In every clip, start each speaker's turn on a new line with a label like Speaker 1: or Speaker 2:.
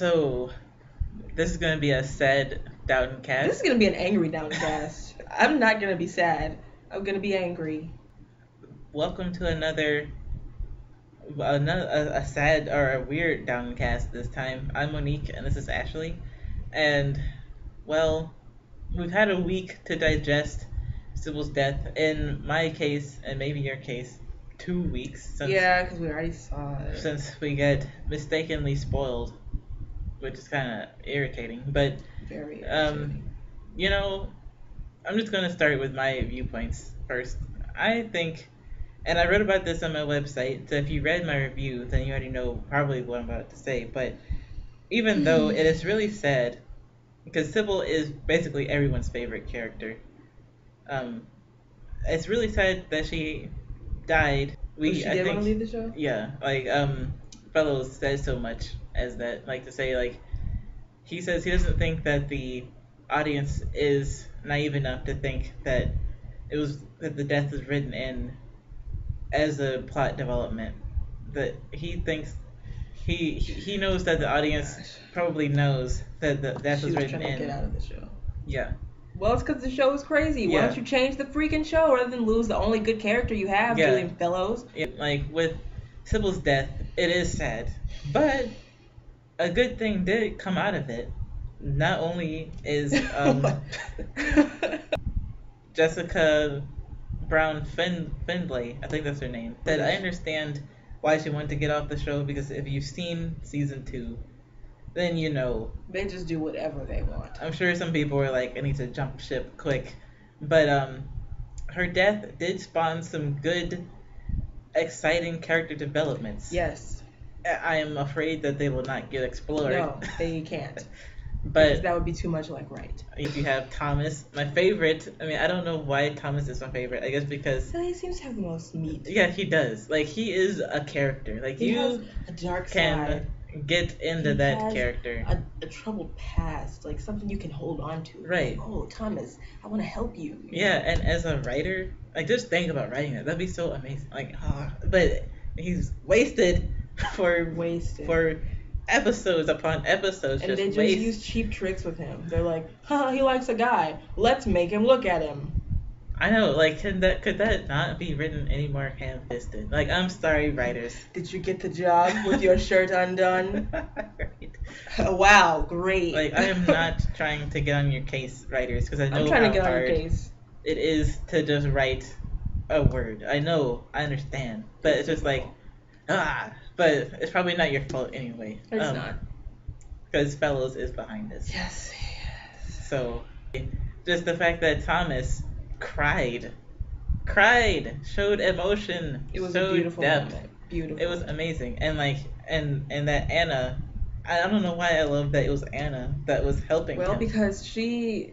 Speaker 1: So, this is going to be a sad DowntonCast.
Speaker 2: This is going to be an angry DowntonCast. I'm not going to be sad. I'm going to be angry.
Speaker 1: Welcome to another a sad or a weird DowntonCast this time. I'm Monique and this is Ashley. And, well, we've had a week to digest Sybil's death. In my case, and maybe your case, 2 weeks.
Speaker 2: Yeah, because we already saw it.
Speaker 1: Since we get mistakenly spoiled, which is kind of irritating. But,
Speaker 2: very irritating.
Speaker 1: I'm just going to start with my viewpoints first. I think, and I wrote about this on my website, so if you read my review, then you already know probably what I'm about to say. But even though it is really sad, because Sybil is basically everyone's favorite character, it's really sad that she died.
Speaker 2: She did want to leave the show?
Speaker 1: Yeah, Fellows says so much as that, to say, he says he doesn't think that the audience is naive enough to think that the death was written in as a plot development. That he thinks he knows that the audience probably knows that the death was written in.
Speaker 2: She was trying to get out of the show.
Speaker 1: Yeah.
Speaker 2: Well, it's because the show is crazy. Why don't you change the freaking show rather than lose the only good character you have, Julian Fellows?
Speaker 1: Yeah, with Sybil's death, it is sad, but a good thing did come out of it. Not only is Jessica Brown Findlay, I think that's her name, said I understand why she wanted to get off the show, because if you've seen season 2, then you know.
Speaker 2: They just do whatever they want.
Speaker 1: I'm sure some people were like, I need to jump ship quick. But her death did spawn some good, exciting character developments.
Speaker 2: Yes.
Speaker 1: I am afraid that they will not get explored.
Speaker 2: No, they can't.
Speaker 1: But
Speaker 2: because that would be too much like right.
Speaker 1: If you have Thomas, my favorite. I mean, I don't know why Thomas is my favorite. I guess because
Speaker 2: he seems to have the most meat.
Speaker 1: Yeah, he does. He is a character.
Speaker 2: He has a dark side.
Speaker 1: Get into that character.
Speaker 2: A troubled past, something you can hold on to.
Speaker 1: Right.
Speaker 2: Oh, Thomas, I want to help you.
Speaker 1: Yeah, and as a writer, just think about writing that. That'd be so amazing. But he's wasted for episodes upon episodes.
Speaker 2: And they just use cheap tricks with him. They're like, he likes a guy. Let's make him look at him.
Speaker 1: I know, could that not be written any more ham-fisted? I'm sorry, writers.
Speaker 2: Did you get the job with your shirt undone?
Speaker 1: Right.
Speaker 2: Wow, great.
Speaker 1: I am not trying to get on your case, writers, because I know
Speaker 2: I'm trying to get on your case.
Speaker 1: It is to just write a word. I know, I understand, but it's just but it's probably not your fault anyway.
Speaker 2: It's not.
Speaker 1: Because Fellows is behind this.
Speaker 2: Yes.
Speaker 1: So, just the fact that Thomas cried, showed emotion,
Speaker 2: it was
Speaker 1: showed
Speaker 2: a beautiful
Speaker 1: depth.
Speaker 2: moment. Beautiful.
Speaker 1: It was amazing, and and that Anna, I don't know why I love that it was Anna that was helping him.
Speaker 2: Well, because she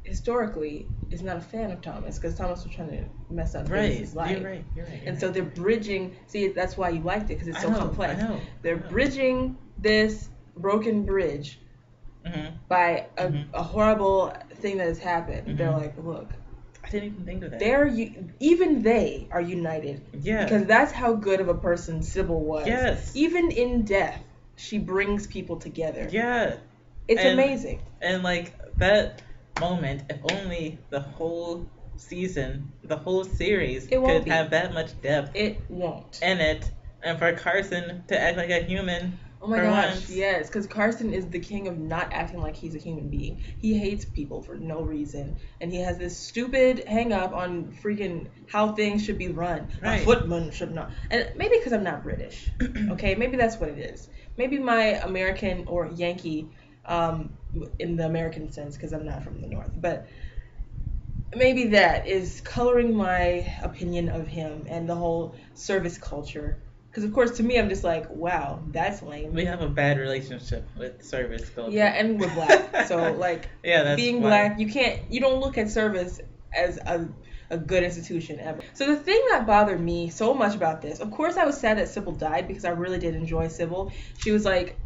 Speaker 2: historically is not a fan of Thomas, because Thomas was trying to mess up his life.
Speaker 1: You're right.
Speaker 2: And so they're bridging. See, that's why you liked it, because it's so complex.
Speaker 1: I know.
Speaker 2: They're bridging this broken bridge by a horrible thing that has happened. Mm-hmm. They're like, look.
Speaker 1: I didn't even think of that.
Speaker 2: Even they are united. Yeah. Because that's how good of a person Sybil was.
Speaker 1: Yes.
Speaker 2: Even in death, she brings people together.
Speaker 1: Yeah.
Speaker 2: It's amazing.
Speaker 1: And that moment, if only the whole season, the whole series could have that much depth.
Speaker 2: It won't.
Speaker 1: In it, and for Carson to act like a human.
Speaker 2: Oh my gosh, yes, because Carson is the king of not acting like he's a human being. He hates people for no reason, and he has this stupid hang up on freaking how things should be run. Right. A footman should not. And maybe because I'm not British, okay? Maybe that's what it is. Maybe my American or Yankee, in the American sense, because I'm not from the North, but maybe that is coloring my opinion of him and the whole service culture. Because, of course, to me, I'm just like, wow, that's lame.
Speaker 1: We have a bad relationship with service culture.
Speaker 2: Yeah, and we're black. So,
Speaker 1: that's
Speaker 2: being black, you don't look at service as a good institution ever. So the thing that bothered me so much about this, of course, I was sad that Sybil died, because I really did enjoy Sybil. She was like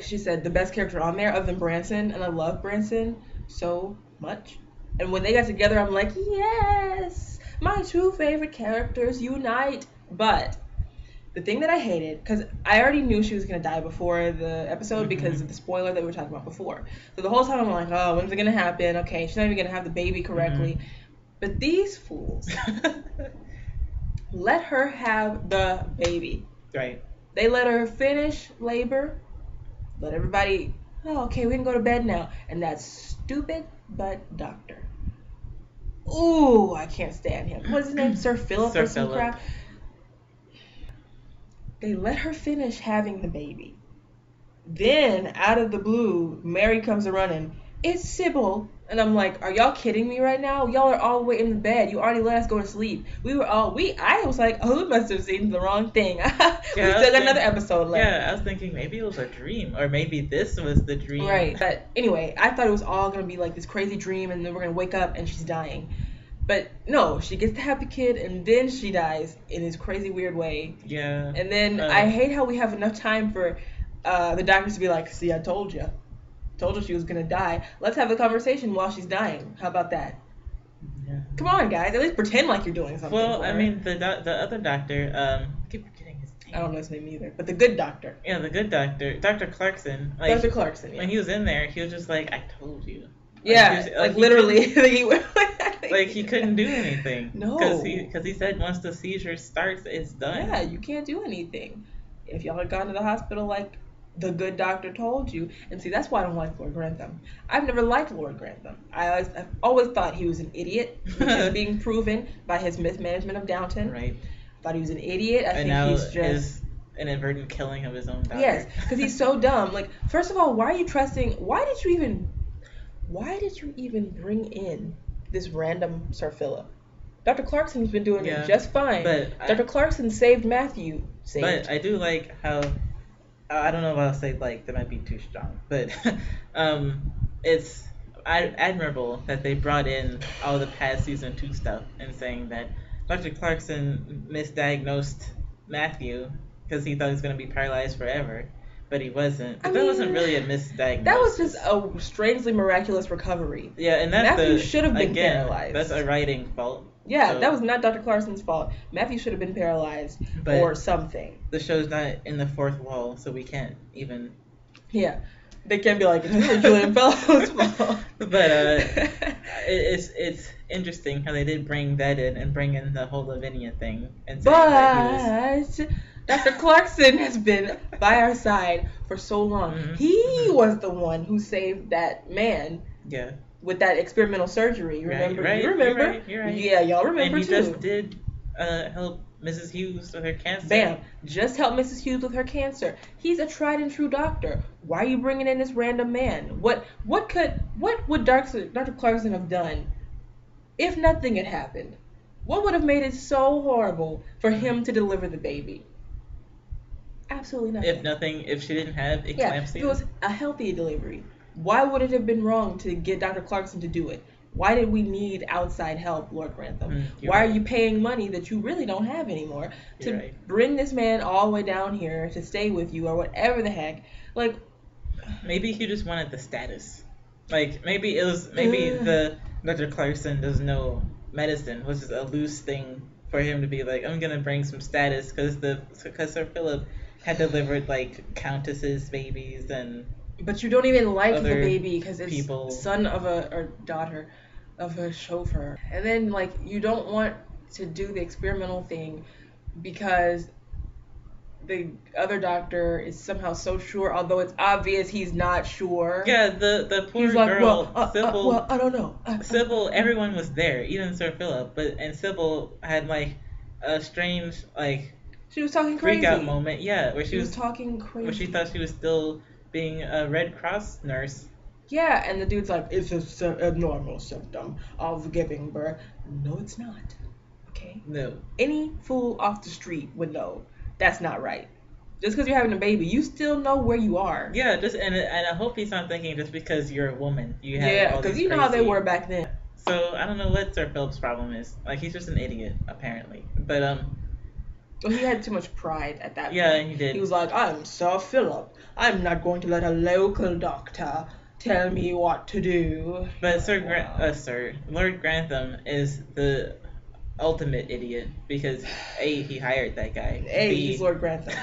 Speaker 2: she said, the best character on there other than Branson, and I love Branson so much. And when they got together, I'm like, yes, my two favorite characters unite. But The thing that I hated, because I already knew she was going to die before the episode because of the spoiler that we were talking about before. So the whole time I'm like, oh, when's it going to happen? Okay, she's not even going to have the baby correctly. But these fools let her have the baby.
Speaker 1: Right.
Speaker 2: They let her finish labor. Let everybody, oh, okay, we can go to bed now. And that stupid butt doctor. Ooh, I can't stand him. What's his name? Sir Philip or some crap? They let her finish having the baby. Then, out of the blue, Mary comes running. It's Sybil. And I'm like, are y'all kidding me right now? Y'all are all the way in the bed. You already let us go to sleep. I was like, oh, we must have seen the wrong thing. We still got another episode left.
Speaker 1: Yeah, I was thinking maybe it was a dream. Or maybe this was the dream.
Speaker 2: Right. But anyway, I thought it was all going to be like this crazy dream and then we're going to wake up and she's dying. But no, she gets to have the kid and then she dies in this crazy weird way.
Speaker 1: Yeah.
Speaker 2: And then I hate how we have enough time for the doctors to be like, see, I told you. Told her she was going to die. Let's have a conversation while she's dying. How about that? Yeah. Come on, guys. At least pretend like you're doing something.
Speaker 1: Well, I mean, the other doctor, I keep forgetting his name.
Speaker 2: I don't know his name either. But the good doctor.
Speaker 1: Yeah, the good doctor. Dr. Clarkson.
Speaker 2: Dr. Clarkson, yeah.
Speaker 1: When he was in there, he was just like, I told you.
Speaker 2: Yeah, literally.
Speaker 1: Like he couldn't do anything.
Speaker 2: No.
Speaker 1: Because he said once the seizure starts, it's done.
Speaker 2: Yeah, you can't do anything. If y'all had gone to the hospital like the good doctor told you. And see, that's why I don't like Lord Grantham. I've never liked Lord Grantham. I've always thought he was an idiot, which is being proven by his mismanagement of Downton.
Speaker 1: Right.
Speaker 2: I thought he was an idiot. I think he's just...
Speaker 1: his inadvertent killing of his own daughter.
Speaker 2: Yes, because he's so dumb. Like, first of all, why are you trusting... Why did you even bring in this random Sir Philip? Dr. Clarkson's been doing it just fine. But Dr. Clarkson saved Matthew.
Speaker 1: But I do like how... I don't know if I'll say, like, that might be too strong. But it's admirable that they brought in all the past season 2 stuff and saying that Dr. Clarkson misdiagnosed Matthew because he thought he was going to be paralyzed forever. But he wasn't. But that wasn't really a misdiagnosis.
Speaker 2: That was just a strangely miraculous recovery.
Speaker 1: Yeah, and that's
Speaker 2: Matthew should have been paralyzed.
Speaker 1: That's a writing fault.
Speaker 2: Yeah, so, that was not Dr. Clarkson's fault. Matthew should have been paralyzed or something.
Speaker 1: The show's not in the fourth wall, so we can't even...
Speaker 2: Yeah. They can't be like, it's Julian Fellowes' fault.
Speaker 1: But it's interesting how they did bring that in and bring in the whole Lavinia thing. And that he was...
Speaker 2: Dr. Clarkson has been by our side for so long. Mm-hmm. He was the one who saved that man.
Speaker 1: Yeah.
Speaker 2: With that experimental surgery, remember?
Speaker 1: Right.
Speaker 2: You remember?
Speaker 1: You're right.
Speaker 2: Yeah, y'all remember
Speaker 1: too.
Speaker 2: And
Speaker 1: he just did help Mrs. Hughes with her cancer.
Speaker 2: Bam. Just help Mrs. Hughes with her cancer. He's a tried and true doctor. Why are you bringing in this random man? What would Dr. Clarkson have done if nothing had happened? What would have made it so horrible for him to deliver the baby? Absolutely nothing.
Speaker 1: If she didn't have eclampsia.
Speaker 2: Yeah, if it was a healthy delivery. Why would it have been wrong to get Dr. Clarkson to do it? Why did we need outside help, Lord Grantham? Why are you paying money that you really don't have anymore to bring this man all the way down here to stay with you or whatever the heck? Like,
Speaker 1: maybe he just wanted the status. Like, maybe the Dr. Clarkson doesn't know medicine was just a loose thing for him to be like, I'm gonna bring some status because Sir Philip had delivered like countesses' babies and.
Speaker 2: But you don't even like the baby because it's son of or daughter of a chauffeur. And then, like, you don't want to do the experimental thing because the other doctor is somehow so sure, although it's obvious he's not sure.
Speaker 1: Yeah, the poor girl, Sybil.
Speaker 2: Well, I don't know.
Speaker 1: Sybil, everyone was there, even Sir Philip. And Sybil had, like, a strange, like...
Speaker 2: She was talking crazy.
Speaker 1: Freak out moment, yeah. Where she was
Speaker 2: talking crazy.
Speaker 1: Where she thought she was still... being a Red Cross nurse.
Speaker 2: Yeah, and the dude's like, it's a normal symptom of giving birth. No, it's not. Okay?
Speaker 1: No.
Speaker 2: Any fool off the street would know that's not right. Just because you're having a baby, you still know where you are.
Speaker 1: Yeah, and I hope he's not thinking just because you're a woman. You have
Speaker 2: because you know how they were back then.
Speaker 1: So, I don't know what Sir Philip's problem is. Like, he's just an idiot, apparently. But,
Speaker 2: well, he had too much pride at that point.
Speaker 1: Yeah, he did.
Speaker 2: He was like, I'm Sir Philip. I'm not going to let a local doctor tell me what to do.
Speaker 1: But Lord Grantham is the ultimate idiot because A, he hired that guy.
Speaker 2: A,
Speaker 1: B,
Speaker 2: he's Lord Grantham.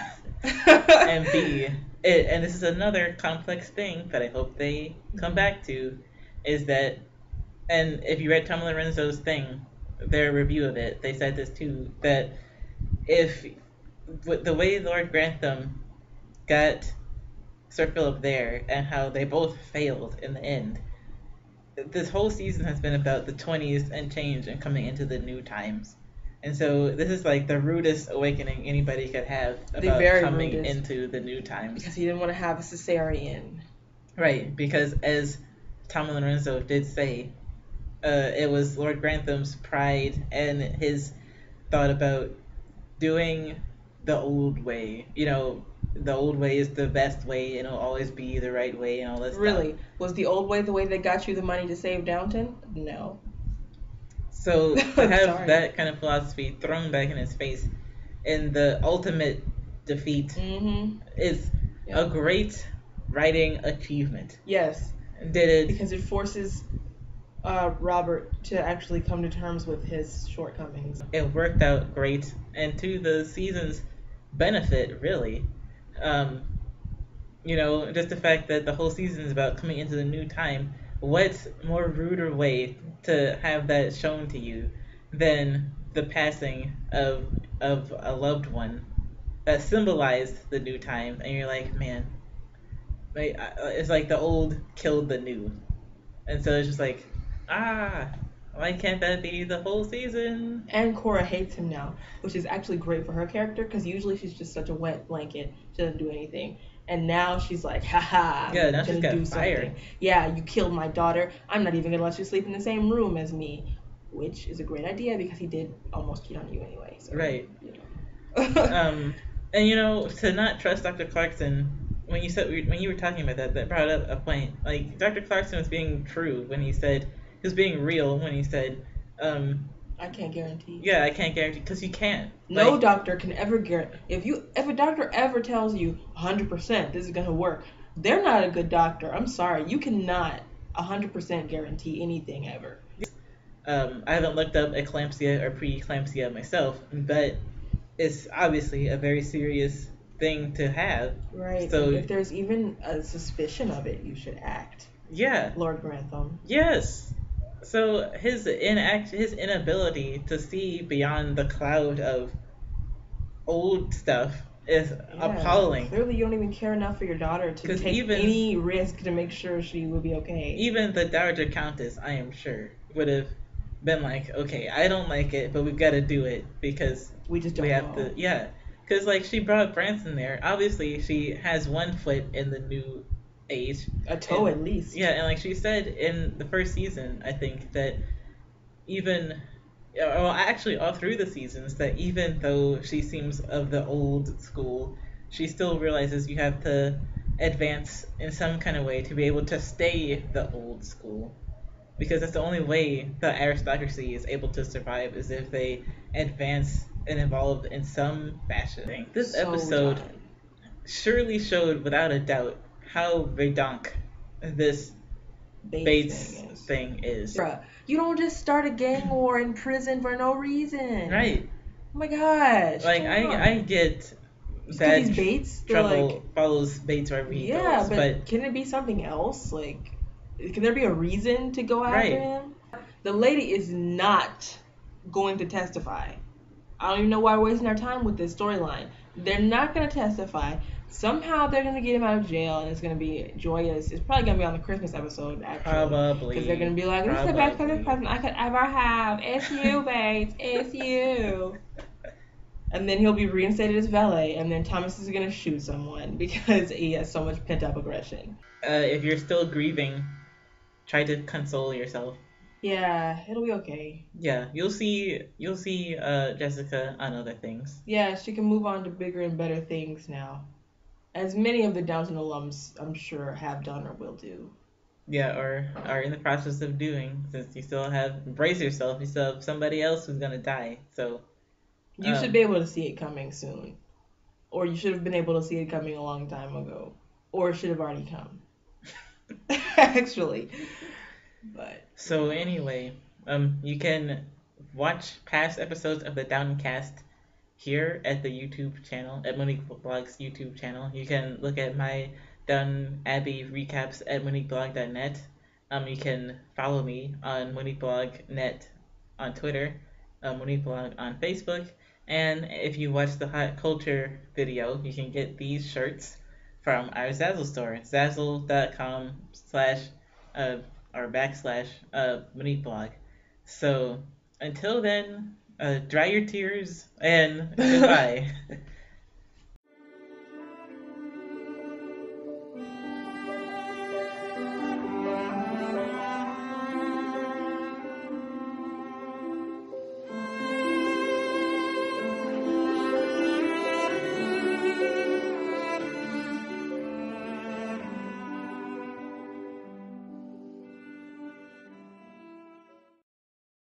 Speaker 1: and B, and this is another complex thing that I hope they come back to, is that, and if you read Tom Lorenzo's thing, their review of it, they said this too, that if with the way Lord Grantham got Sir Philip there and how they both failed in the end, this whole season has been about the 20s and change and coming into the new times. And so this is like the rudest awakening anybody could have about coming into the new times.
Speaker 2: Because he didn't want to have a cesarean.
Speaker 1: Right, because as Tom Lorenzo did say, it was Lord Grantham's pride and his thought about doing the old way. You know, the old way is the best way and it'll always be the right way and all this stuff.
Speaker 2: Really? Was the old way the way that got you the money to save Downton? No.
Speaker 1: So to have that kind of philosophy thrown back in his face in the ultimate defeat is a great writing achievement.
Speaker 2: Yes.
Speaker 1: Did it
Speaker 2: because it forces Robert to actually come to terms with his shortcomings.
Speaker 1: It worked out great, and to the season's benefit, really. You know, just the fact that the whole season is about coming into the new time. What more ruder way to have that shown to you than the passing of a loved one that symbolized the new time? And you're like, man, like, it's like the old killed the new, and so it's just like, why can't that be the whole season?
Speaker 2: And Cora hates him now, which is actually great for her character because usually she's just such a wet blanket, she doesn't do anything. And now she's like, haha,
Speaker 1: yeah, now she's got fired.
Speaker 2: Something. Yeah, you killed my daughter. I'm not even gonna let you sleep in the same room as me, which is a great idea because he did almost cheat on you anyway. So,
Speaker 1: right.
Speaker 2: You know.
Speaker 1: And you know, to not trust Dr. Clarkson, when you were talking about that brought up a point. Like, Dr. Clarkson was being true when he said, he was being real when he said,
Speaker 2: I can't guarantee.
Speaker 1: Yeah, I can't guarantee, because you can't.
Speaker 2: No doctor can ever guarantee. If a doctor ever tells you 100% this is gonna work, they're not a good doctor. I'm sorry, you cannot 100% guarantee anything ever.
Speaker 1: I haven't looked up eclampsia or pre-eclampsia myself, but it's obviously a very serious thing to have.
Speaker 2: Right.
Speaker 1: So
Speaker 2: if there's even a suspicion of it, you should act.
Speaker 1: Yeah.
Speaker 2: Lord Grantham.
Speaker 1: Yes. So his inability to see beyond the cloud of old stuff is appalling.
Speaker 2: Clearly, you don't even care enough for your daughter to take any risk to make sure she will be okay.
Speaker 1: Even the Dowager Countess, I am sure, would have been like, okay, I don't like it, but we've got to do it because
Speaker 2: we have
Speaker 1: to. Yeah, because like she brought Branson there. Obviously, she has one foot in the new age,
Speaker 2: a toe at least.
Speaker 1: Yeah, and like she said in the first season, I think that actually all through the seasons, that even though she seems of the old school, she still realizes you have to advance in some kind of way to be able to stay the old school, because that's the only way the aristocracy is able to survive, is if they advance and evolve in some fashion. This episode surely showed without a doubt how redonk this Bates thing is.
Speaker 2: Bruh, you don't just start a gang war in prison for no reason.
Speaker 1: Right.
Speaker 2: Oh my gosh.
Speaker 1: Like, I get that
Speaker 2: Bates,
Speaker 1: trouble follows Bates wherever he goes.
Speaker 2: But can it be something else? Like, can there be a reason to go after him? The lady is not going to testify. I don't even know why we're wasting our time with this storyline. They're not going to testify. Somehow they're going to get him out of jail, and it's going to be joyous. It's probably going to be on the Christmas episode, actually.
Speaker 1: Probably.
Speaker 2: Because they're going to be like, this is the best Christmas present I could ever have. It's you, Bates. It's you. And then he'll be reinstated as valet, and then Thomas is going to shoot someone because he has so much pent-up aggression.
Speaker 1: If you're still grieving, try to console yourself.
Speaker 2: Yeah, it'll be okay.
Speaker 1: Yeah, you'll see Jessica on other things.
Speaker 2: Yeah, she can move on to bigger and better things now. As many of the Downton alums, I'm sure, have done or will do.
Speaker 1: Yeah, or are in the process of doing, since you still have, brace yourself, you still have somebody else who's going to die, so.
Speaker 2: You should be able to see it coming soon. Or you should have been able to see it coming a long time ago. Or it should have already come. Actually. But.
Speaker 1: So anyway, you can watch past episodes of the DowntonCast here at the YouTube channel, at Moniqueblog's YouTube channel. You can look at my Downton Abbey recaps at moniqueblog.net. You can follow me on moniqueblog.net on Twitter, Moniqueblog on Facebook, and if you watch the Hot Culture video, you can get these shirts from our Zazzle store, zazzle.com slash or backslash Moniqueblog. So until then, dry your tears and goodbye.